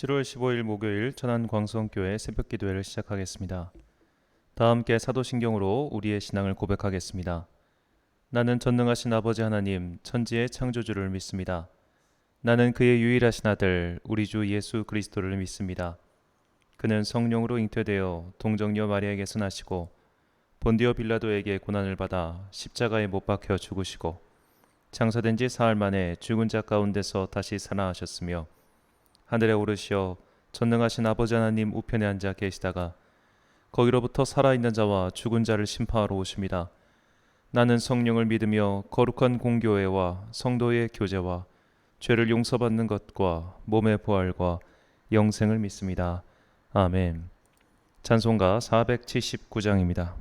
7월 15일 목요일 천안광성교회 새벽기도회를 시작하겠습니다. 다 함께 사도신경으로 우리의 신앙을 고백하겠습니다. 나는 전능하신 아버지 하나님 천지의 창조주를 믿습니다. 나는 그의 유일하신 아들 우리 주 예수 그리스도를 믿습니다. 그는 성령으로 잉태되어 동정녀 마리아에게서 나시고 본디오 빌라도에게 고난을 받아 십자가에 못 박혀 죽으시고 장사된 지 사흘 만에 죽은 자 가운데서 다시 살아나셨으며 하늘에 오르시어 전능하신 아버지 하나님 우편에 앉아 계시다가 거기로부터 살아있는 자와 죽은 자를 심판하러 오십니다. 나는 성령을 믿으며 거룩한 공교회와 성도의 교제와 죄를 용서받는 것과 몸의 부활과 영생을 믿습니다. 아멘. 찬송가 479장입니다.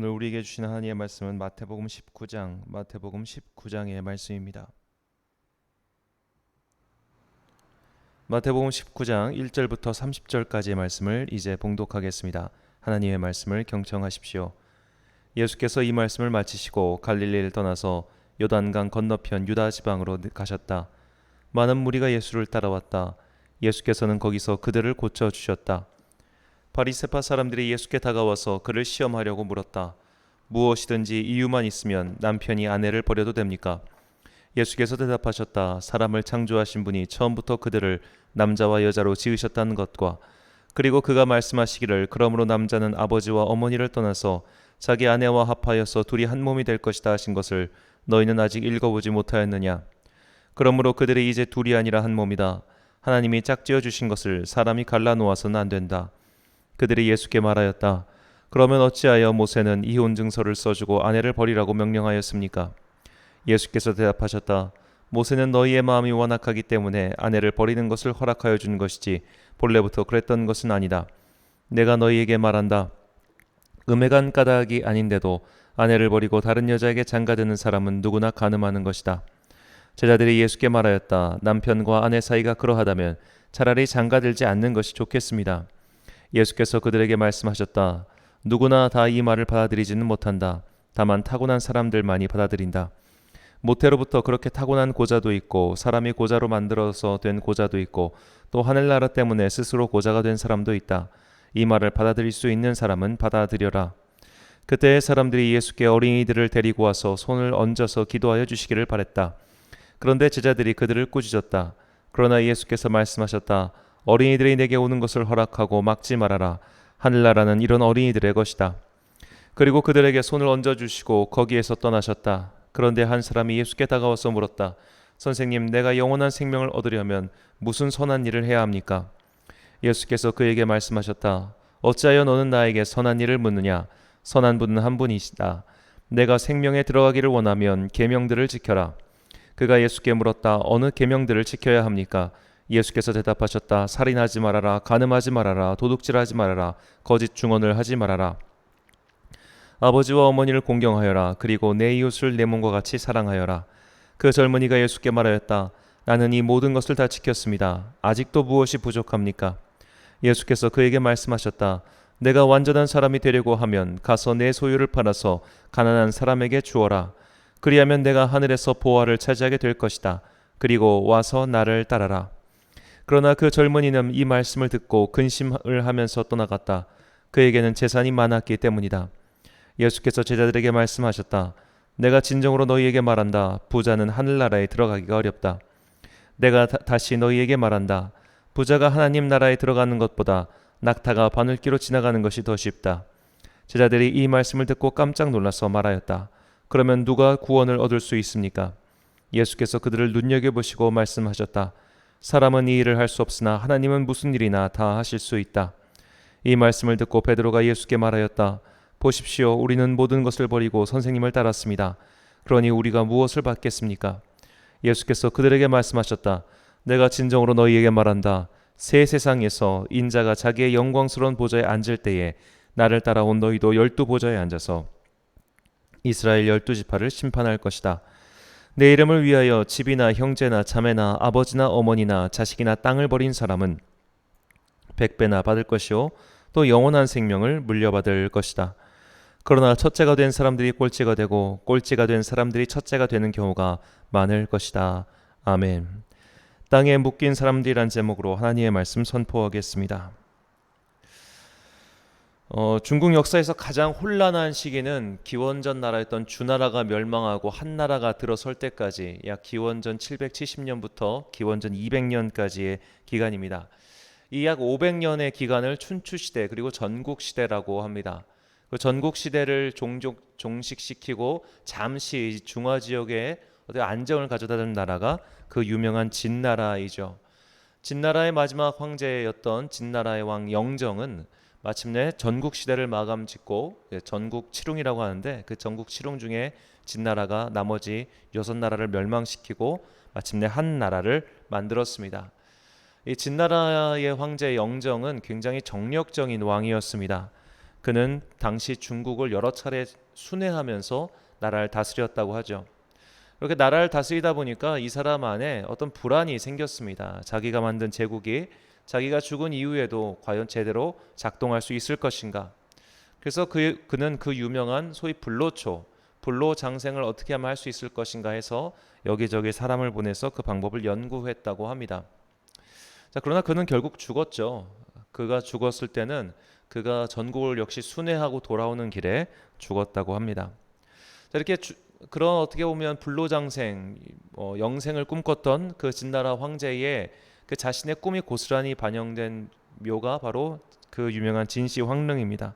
오늘 우리에게 주신 하나님의 말씀은 마태복음 19장의 말씀입니다. 마태복음 19장 1절부터 30절까지의 말씀을 이제 봉독하겠습니다. 하나님의 말씀을 경청하십시오. 예수께서 이 말씀을 마치시고 갈릴리를 떠나서 요단강 건너편 유다 지방으로 가셨다. 많은 무리가 예수를 따라왔다. 예수께서는 거기서 그들을 고쳐주셨다. 바리새파 사람들이 예수께 다가와서 그를 시험하려고 물었다. 무엇이든지 이유만 있으면 남편이 아내를 버려도 됩니까? 예수께서 대답하셨다. 사람을 창조하신 분이 처음부터 그들을 남자와 여자로 지으셨다는 것과 그리고 그가 말씀하시기를 그러므로 남자는 아버지와 어머니를 떠나서 자기 아내와 합하여서 둘이 한 몸이 될 것이다 하신 것을 너희는 아직 읽어보지 못하였느냐? 그러므로 그들이 이제 둘이 아니라 한 몸이다. 하나님이 짝지어 주신 것을 사람이 갈라놓아서는 안 된다. 그들이 예수께 말하였다. 그러면 어찌하여 모세는 이혼 증서를 써주고 아내를 버리라고 명령하였습니까? 예수께서 대답하셨다. 모세는 너희의 마음이 완악하기 때문에 아내를 버리는 것을 허락하여 준 것이지 본래부터 그랬던 것은 아니다. 내가 너희에게 말한다. 음해간 까닭이 아닌데도 아내를 버리고 다른 여자에게 장가드는 사람은 누구나 간음하는 것이다. 제자들이 예수께 말하였다. 남편과 아내 사이가 그러하다면 차라리 장가들지 않는 것이 좋겠습니다. 예수께서 그들에게 말씀하셨다. 누구나 다 이 말을 받아들이지는 못한다. 다만 타고난 사람들만이 받아들인다. 모태로부터 그렇게 타고난 고자도 있고 사람이 고자로 만들어서 된 고자도 있고 또 하늘나라 때문에 스스로 고자가 된 사람도 있다. 이 말을 받아들일 수 있는 사람은 받아들여라. 그때 사람들이 예수께 어린이들을 데리고 와서 손을 얹어서 기도하여 주시기를 바랬다. 그런데 제자들이 그들을 꾸짖었다. 그러나 예수께서 말씀하셨다. 어린이들이 내게 오는 것을 허락하고 막지 말아라. 하늘나라는 이런 어린이들의 것이다. 그리고 그들에게 손을 얹어주시고 거기에서 떠나셨다. 그런데 한 사람이 예수께 다가와서 물었다. 선생님, 내가 영원한 생명을 얻으려면 무슨 선한 일을 해야 합니까? 예수께서 그에게 말씀하셨다. 어찌하여 너는 나에게 선한 일을 묻느냐? 선한 분은 한 분이시다. 내가 생명에 들어가기를 원하면 계명들을 지켜라. 그가 예수께 물었다. 어느 계명들을 지켜야 합니까? 예수께서 대답하셨다. 살인하지 말아라. 간음하지 말아라. 도둑질하지 말아라. 거짓 증언을 하지 말아라. 아버지와 어머니를 공경하여라. 그리고 내 이웃을 내 몸과 같이 사랑하여라. 그 젊은이가 예수께 말하였다. 나는 이 모든 것을 다 지켰습니다. 아직도 무엇이 부족합니까? 예수께서 그에게 말씀하셨다. 내가 완전한 사람이 되려고 하면 가서 내 소유를 팔아서 가난한 사람에게 주어라. 그리하면 내가 하늘에서 보화를 차지하게 될 것이다. 그리고 와서 나를 따라라. 그러나 그 젊은이는 이 말씀을 듣고 근심을 하면서 떠나갔다. 그에게는 재산이 많았기 때문이다. 예수께서 제자들에게 말씀하셨다. 내가 진정으로 너희에게 말한다. 부자는 하늘나라에 들어가기가 어렵다. 내가 다시 너희에게 말한다. 부자가 하나님 나라에 들어가는 것보다 낙타가 바늘기로 지나가는 것이 더 쉽다. 제자들이 이 말씀을 듣고 깜짝 놀라서 말하였다. 그러면 누가 구원을 얻을 수 있습니까? 예수께서 그들을 눈여겨보시고 말씀하셨다. 사람은 이 일을 할 수 없으나 하나님은 무슨 일이나 다 하실 수 있다. 이 말씀을 듣고 베드로가 예수께 말하였다. 보십시오. 우리는 모든 것을 버리고 선생님을 따랐습니다. 그러니 우리가 무엇을 받겠습니까? 예수께서 그들에게 말씀하셨다. 내가 진정으로 너희에게 말한다. 새 세상에서 인자가 자기의 영광스러운 보좌에 앉을 때에 나를 따라온 너희도 12보좌에 앉아서 이스라엘 12지파를 심판할 것이다. 내 이름을 위하여 집이나 형제나 자매나 아버지나 어머니나 자식이나 땅을 버린 사람은 100배나 받을 것이요 또 영원한 생명을 물려받을 것이다. 그러나 첫째가 된 사람들이 꼴찌가 되고 꼴찌가 된 사람들이 첫째가 되는 경우가 많을 것이다. 아멘. 땅에 묶인 사람들이란 제목으로 하나님의 말씀 선포하겠습니다. 중국 역사에서 가장 혼란한 시기는 기원전 나라였던 주나라가 멸망하고 한나라가 들어설 때까지 약 기원전 770년부터 기원전 200년까지의 기간입니다. 이 약 500년의 기간을 춘추시대 그리고 전국시대라고 합니다. 그 전국시대를 종식시키고 잠시 중화지역에 안정을 가져다준 나라가 그 유명한 진나라이죠. 진나라의 마지막 황제였던 진나라의 왕 영정은 마침내 전국시대를 마감짓고 전국칠웅이라고 하는데 그 전국칠웅 중에 진나라가 나머지 6나라를 멸망시키고 마침내 한 나라를 만들었습니다. 이 진나라의 황제 영정은 굉장히 정력적인 왕이었습니다. 그는 당시 중국을 여러 차례 순회하면서 나라를 다스렸다고 하죠. 그렇게 나라를 다스리다 보니까 이 사람 안에 어떤 불안이 생겼습니다. 자기가 만든 제국이 자기가 죽은 이후에도 과연 제대로 작동할 수 있을 것인가. 그래서 그는 그 유명한 소위 불로초, 불로장생을 어떻게 하면 할 수 있을 것인가 해서 여기저기 사람을 보내서 그 방법을 연구했다고 합니다. 자, 그러나 그는 결국 죽었죠. 그가 죽었을 때는 그가 전국을 역시 순회하고 돌아오는 길에 죽었다고 합니다. 자, 이렇게 그런 어떻게 보면 불로장생, 영생을 꿈꿨던 그 진나라 황제의 그 자신의 꿈이 고스란히 반영된 묘가 바로 그 유명한 진시황릉입니다.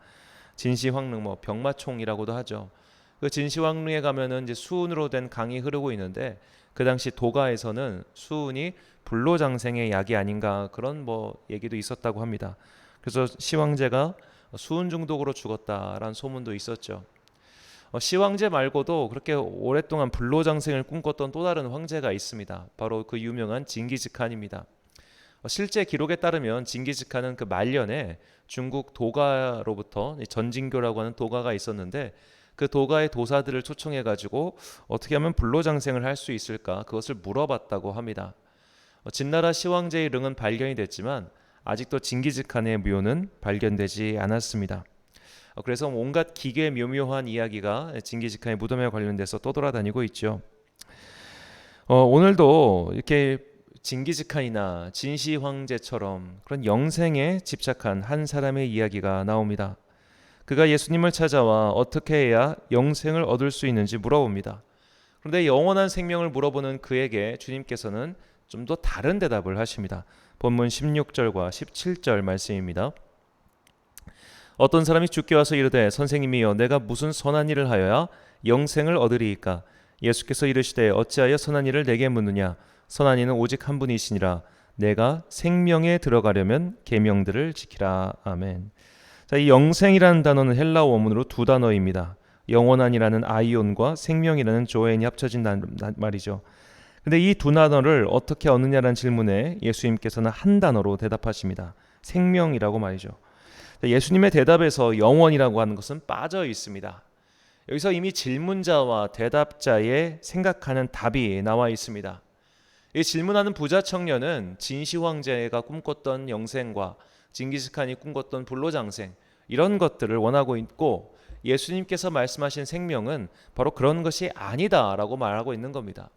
진시황릉, 병마총이라고도 하죠. 그 진시황릉에 가면은 이제 수은으로 된 강이 흐르고 있는데 그 당시 도가에서는 수은이 불로장생의 약이 아닌가 그런 얘기도 있었다고 합니다. 그래서 시황제가 수은 중독으로 죽었다라는 소문도 있었죠. 시황제 말고도 그렇게 오랫동안 불로장생을 꿈꿨던 또 다른 황제가 있습니다. 바로 그 유명한 징기즈칸입니다. 실제 기록에 따르면 징기즈칸은 그 말년에 중국 도가로부터 전징교라고 하는 도가가 있었는데 그 도가의 도사들을 초청해 가지고 어떻게 하면 불로장생을 할 수 있을까 그것을 물어봤다고 합니다. 진나라 시황제의 릉은 발견이 됐지만 아직도 징기즈칸의 묘는 발견되지 않았습니다. 그래서 온갖 기괴 묘묘한 이야기가 징기즈칸의 무덤에 관련돼서 떠돌아다니고 있죠. 오늘도 이렇게 징기즈칸이나 진시 황제처럼 그런 영생에 집착한 한 사람의 이야기가 나옵니다. 그가 예수님을 찾아와 어떻게 해야 영생을 얻을 수 있는지 물어봅니다. 그런데 영원한 생명을 물어보는 그에게 주님께서는 좀 더 다른 대답을 하십니다. 본문 16절과 17절 말씀입니다. 어떤 사람이 주께 와서 이르되 선생님이여 내가 무슨 선한 일을 하여야 영생을 얻으리이까? 예수께서 이르시되 어찌하여 선한 일을 내게 묻느냐? 선한 이는 오직 한 분이시니라. 내가 생명에 들어가려면 계명들을 지키라. 아멘. 자, 이 영생이라는 단어는 헬라어 원문으로 두 단어입니다. 영원한이라는 아이온과 생명이라는 조엔이 합쳐진 말이죠. 근데 이 두 단어를 어떻게 얻느냐라는 질문에 예수님께서는 한 단어로 대답하십니다. 생명이라고 말이죠. 예수님의 대답에서 영원이라고 하는 것은 빠져 있습니다. 여기서 이미 질문자와 대답자의 생각하는 답이 나와 있습니다. 이 질문하는 부자 청년은 진시 황제가 꿈꿨던 영생과 징기스칸이 꿈꿨던 불로장생, 이런 것들을 원하고 있고, 예수님께서 말씀하신 생명은 바로 그런 것이 아니다라고 말하고 있는 겁니다.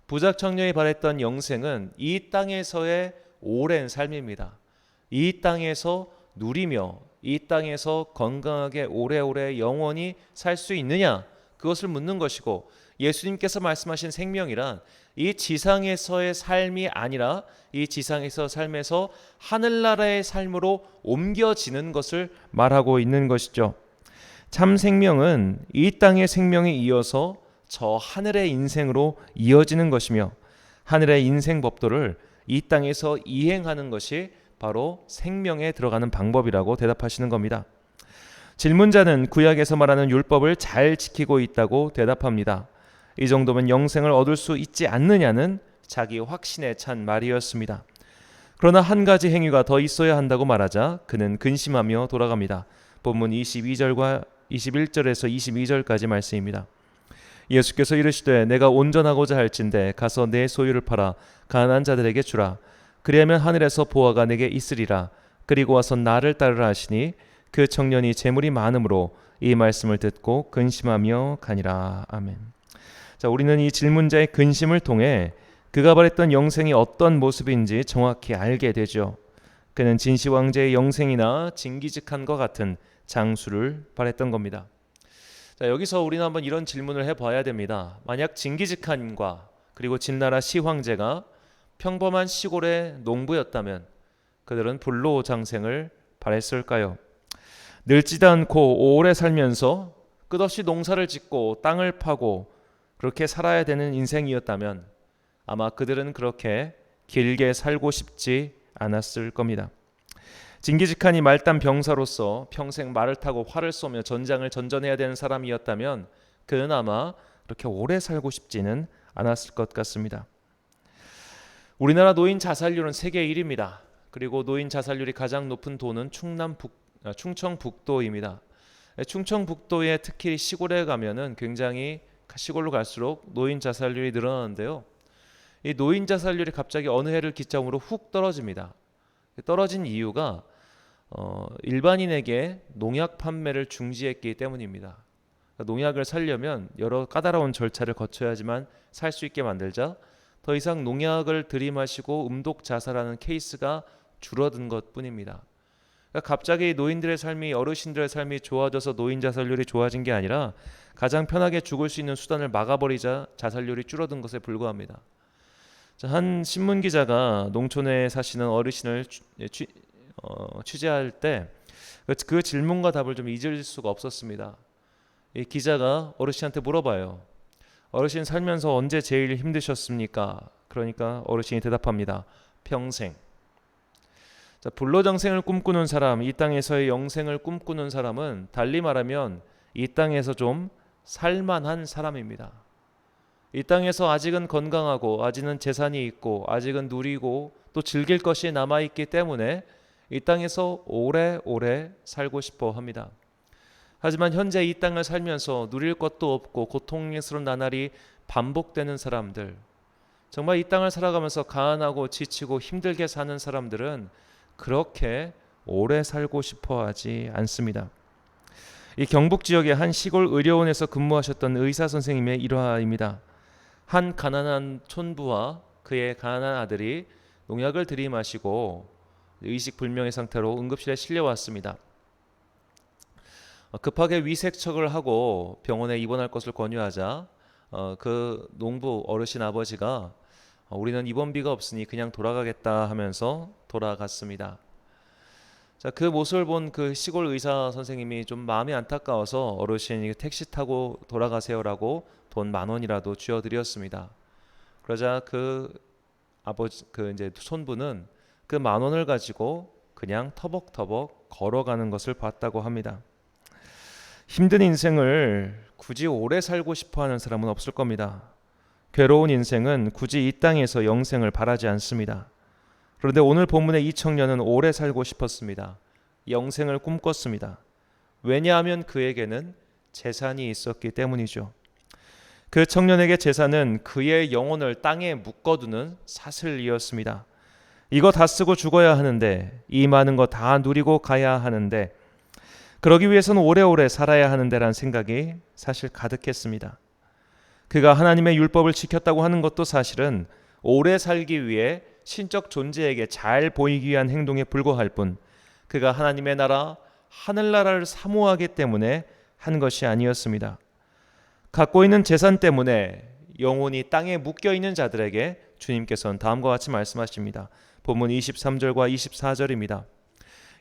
부자 청년이 바랬던 영생은 이 땅에서의 오랜 삶입니다. 이 땅에서 누리며 이 땅에서 건강하게 오래오래 영원히 살 수 있느냐, 그것을 묻는 것이고, 예수님께서 말씀하신 생명이란 이 지상에서의 삶이 아니라 이 지상에서 삶에서 하늘나라의 삶으로 옮겨지는 것을 말하고 있는 것이죠. 참 생명은 이 땅의 생명에 이어서 저 하늘의 인생으로 이어지는 것이며, 하늘의 인생 법도를 이 땅에서 이행하는 것이 바로 생명에 들어가는 방법이라고 대답하시는 겁니다. 질문자는 구약에서 말하는 율법을 잘 지키고 있다고 대답합니다. 이 정도면 영생을 얻을 수 있지 않느냐는 자기 확신에 찬 말이었습니다. 그러나 한 가지 행위가 더 있어야 한다고 말하자 그는 근심하며 돌아갑니다. 본문 22절과 21절에서 22절까지 말씀입니다. 예수께서 이르시되 내가 온전하고자 할진대 가서 내 소유를 팔아 가난한 자들에게 주라. 그리하면 하늘에서 보화가 내게 있으리라. 그리고 와서 나를 따르라 하시니 그 청년이 재물이 많음으로 이 말씀을 듣고 근심하며 가니라. 아멘. 자, 우리는 이 질문자의 근심을 통해 그가 바랬던 영생이 어떤 모습인지 정확히 알게 되죠. 그는 진시 황제의 영생이나 징기즈칸과 같은 장수를 바랬던 겁니다. 자, 여기서 우리는 한번 이런 질문을 해봐야 됩니다. 만약 징기즈칸과 그리고 진나라 시황제가 평범한 시골의 농부였다면 그들은 불로장생을 바랬을까요? 늙지도 않고 오래 살면서 끝없이 농사를 짓고 땅을 파고 그렇게 살아야 되는 인생이었다면 아마 그들은 그렇게 길게 살고 싶지 않았을 겁니다. 징기즈칸이 말단 병사로서 평생 말을 타고 활을 쏘며 전장을 전전해야 되는 사람이었다면 그는 아마 그렇게 오래 살고 싶지는 않았을 것 같습니다. 우리나라 노인 자살률은 세계 1위입니다. 그리고 노인 자살률이 가장 높은 도는 충청북도입니다. 충청북도의 특히 시골에 가면은 굉장히 시골로 갈수록 노인 자살률이 늘어나는데요. 이 노인 자살률이 갑자기 어느 해를 기점으로 훅 떨어집니다. 떨어진 이유가 일반인에게 농약 판매를 중지했기 때문입니다. 농약을 사려면 여러 까다로운 절차를 거쳐야지만 살 수 있게 만들자 더 이상 농약을 들이마시고 음독 자살하는 케이스가 줄어든 것뿐입니다. 그러니까 갑자기 노인들의 삶이, 어르신들의 삶이 좋아져서 노인 자살률이 좋아진 게 아니라 가장 편하게 죽을 수 있는 수단을 막아버리자 자살률이 줄어든 것에 불과합니다. 한 신문 기자가 농촌에 사시는 어르신을 취재할 때 그 질문과 답을 좀 잊을 수가 없었습니다. 이 기자가 어르신한테 물어봐요. 어르신 살면서 언제 제일 힘드셨습니까? 그러니까 어르신이 대답합니다. 평생. 자, 불로장생을 꿈꾸는 사람, 이 땅에서의 영생을 꿈꾸는 사람은 달리 말하면 이 땅에서 좀 살만한 사람입니다. 이 땅에서 아직은 건강하고 아직은 재산이 있고 아직은 누리고 또 즐길 것이 남아있기 때문에 이 땅에서 오래오래 살고 싶어 합니다. 하지만 현재 이 땅을 살면서 누릴 것도 없고 고통스러운 나날이 반복되는 사람들, 정말 이 땅을 살아가면서 가난하고 지치고 힘들게 사는 사람들은 그렇게 오래 살고 싶어 하지 않습니다. 이 경북 지역의 한 시골 의료원에서 근무하셨던 의사 선생님의 일화입니다. 한 가난한 촌부와 그의 가난한 아들이 농약을 들이마시고 의식불명의 상태로 응급실에 실려왔습니다. 급하게 위색척을 하고 병원에 입원할 것을 권유하자 그 농부 어르신 아버지가 우리는 입원비가 없으니 그냥 돌아가겠다 하면서 돌아갔습니다. 자, 그 모습을 본 그 시골 의사 선생님이 좀 마음이 안타까워서 어르신이 택시 타고 돌아가세요라고 돈 10,000원이라도 쥐어드렸습니다. 그러자 그 이제 손부는 그 10,000원을 가지고 그냥 터벅터벅 걸어가는 것을 봤다고 합니다. 힘든 인생을 굳이 오래 살고 싶어하는 사람은 없을 겁니다. 괴로운 인생은 굳이 이 땅에서 영생을 바라지 않습니다. 그런데 오늘 본문의 이 청년은 오래 살고 싶었습니다. 영생을 꿈꿨습니다. 왜냐하면 그에게는 재산이 있었기 때문이죠. 그 청년에게 재산은 그의 영혼을 땅에 묶어두는 사슬이었습니다. 이거 다 쓰고 죽어야 하는데, 이 많은 거 다 누리고 가야 하는데, 그러기 위해서는 오래오래 살아야 하는데란 생각이 사실 가득했습니다. 그가 하나님의 율법을 지켰다고 하는 것도 사실은 오래 살기 위해 신적 존재에게 잘 보이기 위한 행동에 불과할 뿐, 그가 하나님의 나라, 하늘나라를 사모하기 때문에 한 것이 아니었습니다. 갖고 있는 재산 때문에 영혼이 땅에 묶여있는 자들에게 주님께서는 다음과 같이 말씀하십니다. 본문 23절과 24절입니다.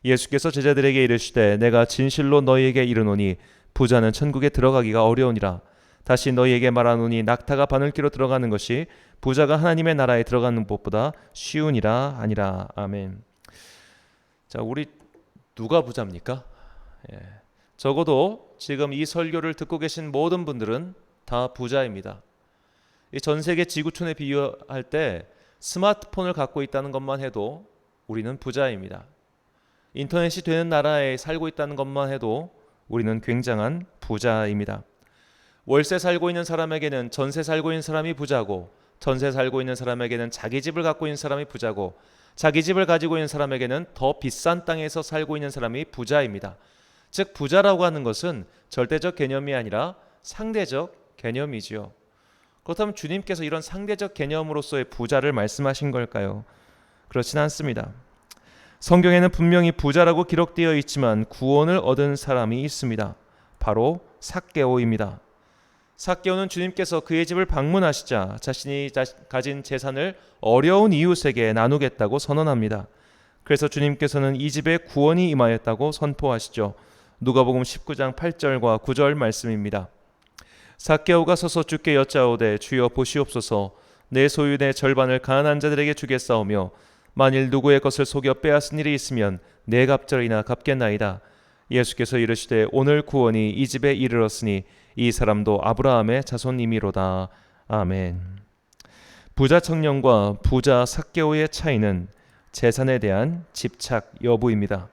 예수께서 제자들에게 이르시되 내가 진실로 너희에게 이르노니 부자는 천국에 들어가기가 어려우니라. 다시 너희에게 말하노니 낙타가 바늘기로 들어가는 것이 부자가 하나님의 나라에 들어가는 것보다 쉬우니라 하니라. 아멘. 자, 우리 누가 부자입니까? 적어도 지금 이 설교를 듣고 계신 모든 분들은 다 부자입니다. 전 세계 지구촌에 비유할 때 스마트폰을 갖고 있다는 것만 해도 우리는 부자입니다. 인터넷이 되는 나라에 살고 있다는 것만 해도 우리는 굉장한 부자입니다. 월세 살고 있는 사람에게는 전세 살고 있는 사람이 부자고, 전세 살고 있는 사람에게는 자기 집을 갖고 있는 사람이 부자고, 자기 집을 가지고 있는 사람에게는 더 비싼 땅에서 살고 있는 사람이 부자입니다. 즉 부자라고 하는 것은 절대적 개념이 아니라 상대적 개념이지요. 그렇다면 주님께서 이런 상대적 개념으로서의 부자를 말씀하신 걸까요? 그렇진 않습니다. 성경에는 분명히 부자라고 기록되어 있지만 구원을 얻은 사람이 있습니다. 바로 삭개오입니다. 삭개오는 주님께서 그의 집을 방문하시자 자신이 가진 재산을 어려운 이웃에게 나누겠다고 선언합니다. 그래서 주님께서는 이 집에 구원이 임하였다고 선포하시죠. 누가복음 19장 8절과 9절 말씀입니다. 삭개오가 서서 주께 여짜오되 주여 보시옵소서, 내 소유의 절반을 가난한 자들에게 주겠사오며 만일 누구의 것을 속여 빼앗은 일이 있으면 네 갑절이나 갚겠나이다. 예수께서 이르시되 오늘 구원이 이 집에 이르렀으니 이 사람도 아브라함의 자손이미로다. 아멘. 부자 청년과 부자 삭개오의 차이는 재산에 대한 집착 여부입니다.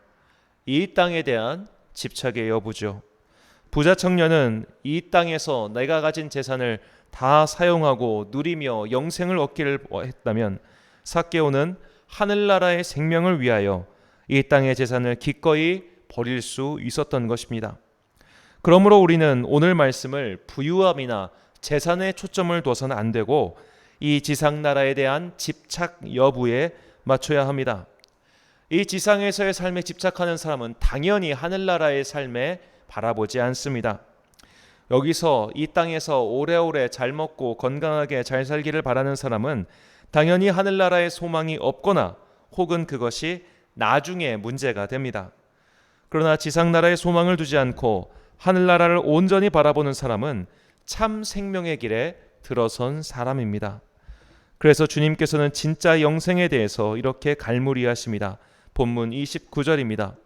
이 땅에 대한 집착의 여부죠. 부자 청년은 이 땅에서 내가 가진 재산을 다 사용하고 누리며 영생을 얻기를 했다면, 삭개오는 하늘나라의 생명을 위하여 이 땅의 재산을 기꺼이 버릴 수 있었던 것입니다. 그러므로 우리는 오늘 말씀을 부유함이나 재산에 초점을 둬서는 안 되고 이 지상나라에 대한 집착 여부에 맞춰야 합니다. 이 지상에서의 삶에 집착하는 사람은 당연히 하늘나라의 삶에 바라보지 않습니다. 여기서 이 땅에서 오래오래 잘 먹고 건강하게 잘 살기를 바라는 사람은 당연히 하늘나라의 소망이 없거나 혹은 그것이 나중에 문제가 됩니다. 그러나 지상나라의 소망을 두지 않고 하늘나라를 온전히 바라보는 사람은 참 생명의 길에 들어선 사람입니다. 그래서 주님께서는 진짜 영생에 대해서 이렇게 갈무리하십니다. 본문 29절입니다.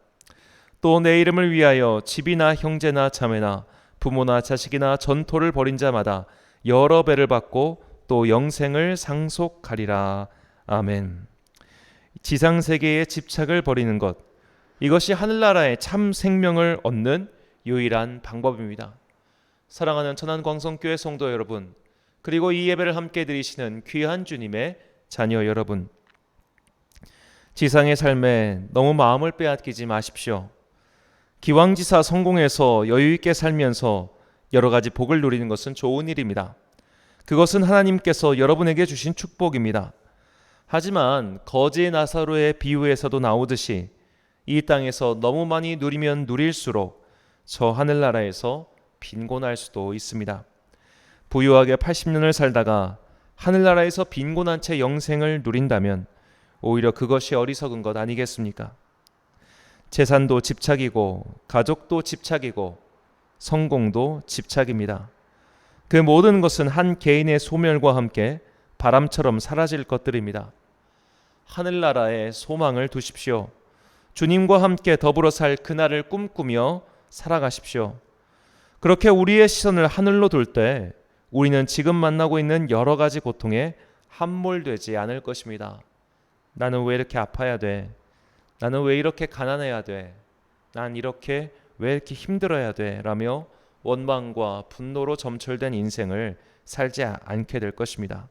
또 내 이름을 위하여 집이나 형제나 자매나 부모나 자식이나 전토를 벌인 자마다 여러 배를 받고 또 영생을 상속하리라. 아멘. 지상세계의 집착을 버리는 것, 이것이 하늘나라의 참 생명을 얻는 유일한 방법입니다. 사랑하는 천안광성교회 성도 여러분, 그리고 이 예배를 함께 드리시는 귀한 주님의 자녀 여러분, 지상의 삶에 너무 마음을 빼앗기지 마십시오. 기왕지사 성공해서 여유있게 살면서 여러 가지 복을 누리는 것은 좋은 일입니다. 그것은 하나님께서 여러분에게 주신 축복입니다. 하지만 거지 나사로의 비유에서도 나오듯이 이 땅에서 너무 많이 누리면 누릴수록 저 하늘나라에서 빈곤할 수도 있습니다. 부유하게 80년을 살다가 하늘나라에서 빈곤한 채 영생을 누린다면 오히려 그것이 어리석은 것 아니겠습니까? 재산도 집착이고 가족도 집착이고 성공도 집착입니다. 그 모든 것은 한 개인의 소멸과 함께 바람처럼 사라질 것들입니다. 하늘나라에 소망을 두십시오. 주님과 함께 더불어 살 그날을 꿈꾸며 살아가십시오. 그렇게 우리의 시선을 하늘로 둘 때 우리는 지금 만나고 있는 여러 가지 고통에 함몰되지 않을 것입니다. 나는 왜 이렇게 아파야 돼? 나는 왜 이렇게 가난해야 돼? 난 이렇게 왜 이렇게 힘들어야 돼? 라며 원망과 분노로 점철된 인생을 살지 않게 될 것입니다.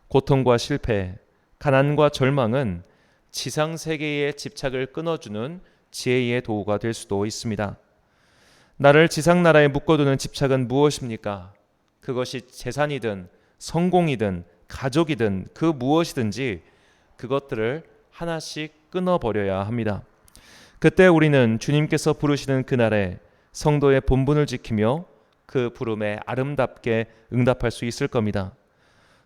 고통과 실패, 가난과 절망은 지상 세계의 집착을 끊어주는 지혜의 도구가 될 수도 있습니다. 나를 지상 나라에 묶어두는 집착은 무엇입니까? 그것이 재산이든 성공이든 가족이든 그 무엇이든지 그것들을 하나씩 끊어버려야 합니다. 그때 우리는 주님께서 부르시는 그날에 성도의 본분을 지키며 그 부름에 아름답게 응답할 수 있을 겁니다.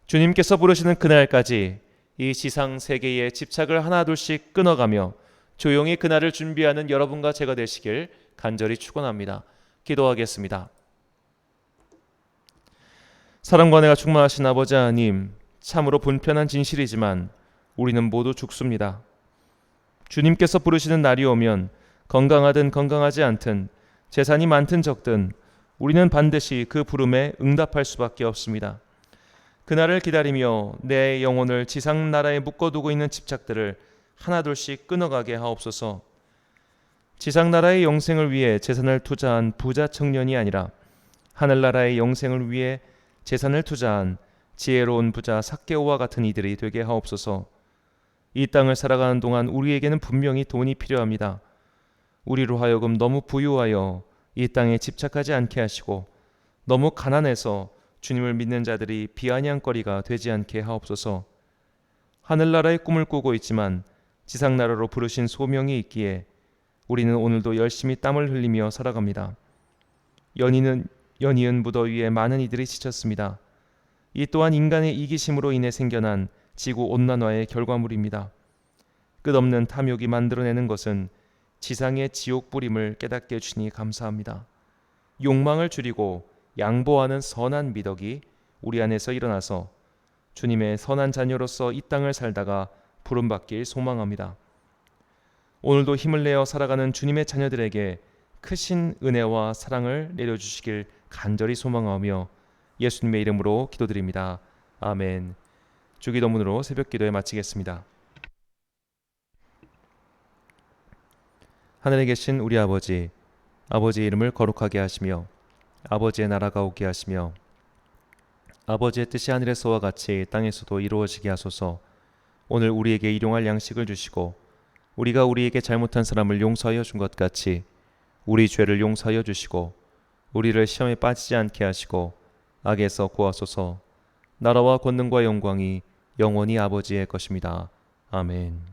주님께서 부르시는 그날까지 이 지상 세계의 집착을 하나둘씩 끊어가며 조용히 그날을 준비하는 여러분과 제가 되시길 간절히 축원합니다. 기도하겠습니다. 사랑과 은혜가 충만하신 아버지 하나님, 참으로 불편한 진실이지만 우리는 모두 죽습니다. 주님께서 부르시는 날이 오면 건강하든 건강하지 않든 재산이 많든 적든 우리는 반드시 그 부름에 응답할 수밖에 없습니다. 그날을 기다리며 내 영혼을 지상 나라에 묶어두고 있는 집착들을 하나둘씩 끊어가게 하옵소서. 지상 나라의 영생을 위해 재산을 투자한 부자 청년이 아니라 하늘나라의 영생을 위해 재산을 투자한 지혜로운 부자 삭개오와 같은 이들이 되게 하옵소서. 이 땅을 살아가는 동안 우리에게는 분명히 돈이 필요합니다. 우리로 하여금 너무 부유하여 이 땅에 집착하지 않게 하시고 너무 가난해서 주님을 믿는 자들이 비아냥거리가 되지 않게 하옵소서. 하늘나라의 꿈을 꾸고 있지만 지상나라로 부르신 소명이 있기에 우리는 오늘도 열심히 땀을 흘리며 살아갑니다. 연이은 무더위에 많은 이들이 지쳤습니다. 이 또한 인간의 이기심으로 인해 생겨난 지구 온난화의 결과물입니다. 끝없는 탐욕이 만들어내는 것은 지상의 지옥 뿌림을 깨닫게 해주시니 감사합니다. 욕망을 줄이고 양보하는 선한 미덕이 우리 안에서 일어나서 주님의 선한 자녀로서 이 땅을 살다가 부름받길 소망합니다. 오늘도 힘을 내어 살아가는 주님의 자녀들에게 크신 은혜와 사랑을 내려주시길 간절히 소망하며 예수님의 이름으로 기도드립니다. 아멘. 주기도문으로 새벽기도에 마치겠습니다. 하늘에 계신 우리 아버지, 아버지의 이름을 거룩하게 하시며 아버지의 나라가 오게 하시며 아버지의 뜻이 하늘에서와 같이 땅에서도 이루어지게 하소서. 오늘 우리에게 일용할 양식을 주시고 우리가 우리에게 잘못한 사람을 용서하여 준 것 같이 우리 죄를 용서하여 주시고 우리를 시험에 빠지지 않게 하시고 악에서 구하소서. 나라와 권능과 영광이 영원히 아버지의 것입니다. 아멘.